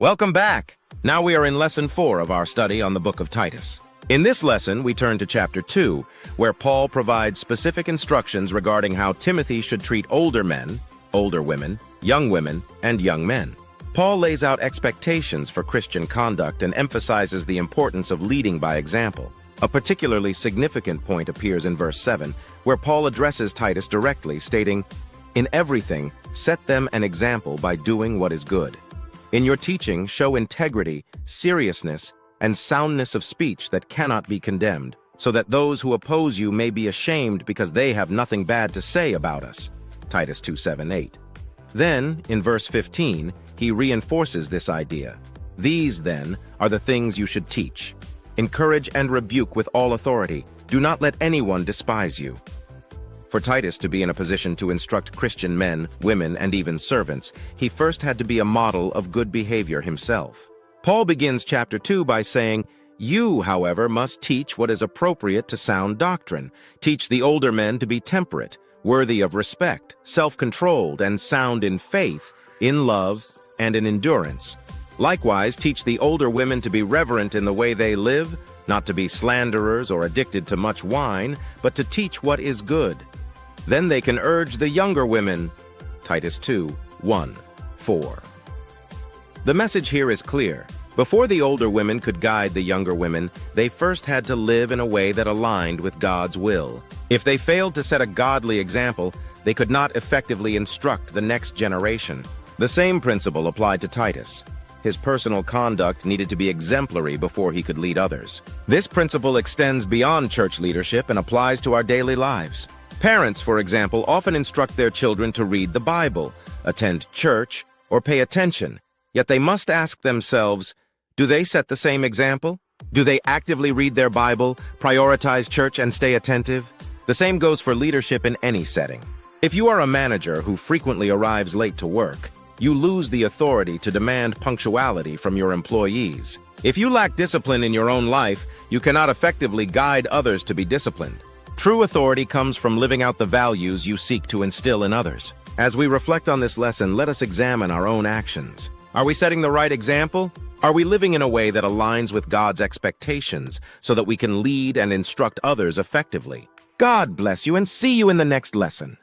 Welcome back! Now we are in Lesson 4 of our study on the book of Titus. In this lesson, we turn to Chapter 2, where Paul provides specific instructions regarding how Timothy should treat older men, older women, and young men. Paul lays out expectations for Christian conduct and emphasizes the importance of leading by example. A particularly significant point appears in verse 7, where Paul addresses Titus directly, stating, "In everything, set them an example by doing what is good. In your teaching, show integrity, seriousness, and soundness of speech that cannot be condemned, so that those who oppose you may be ashamed because they have nothing bad to say about us." Titus 2:7-8. Then, in verse 15, he reinforces this idea. "These, then, are the things you should teach. Encourage and rebuke with all authority. Do not let anyone despise you." For Titus to be in a position to instruct Christian men, women, and even servants, he first had to be a model of good behavior himself. Paul begins chapter 2 by saying, "You, however, must teach what is appropriate to sound doctrine. Teach the older men to be temperate, worthy of respect, self-controlled, and sound in faith, in love, and in endurance. Likewise, teach the older women to be reverent in the way they live, not to be slanderers or addicted to much wine, but to teach what is good. Then they can urge the younger women." Titus 2:1-4. The message here is clear. Before the older women could guide the younger women, they first had to live in a way that aligned with God's will. If they failed to set a godly example, they could not effectively instruct the next generation. The same principle applied to Titus. His personal conduct needed to be exemplary before he could lead others. This principle extends beyond church leadership and applies to our daily lives. Parents, for example, often instruct their children to read the Bible, attend church, or pay attention. Yet they must ask themselves, do they set the same example? Do they actively read their Bible, prioritize church, and stay attentive? The same goes for leadership in any setting. If you are a manager who frequently arrives late to work, you lose the authority to demand punctuality from your employees. If you lack discipline in your own life, you cannot effectively guide others to be disciplined. True authority comes from living out the values you seek to instill in others. As we reflect on this lesson, let us examine our own actions. Are we setting the right example? Are we living in a way that aligns with God's expectations so that we can lead and instruct others effectively? God bless you, and see you in the next lesson.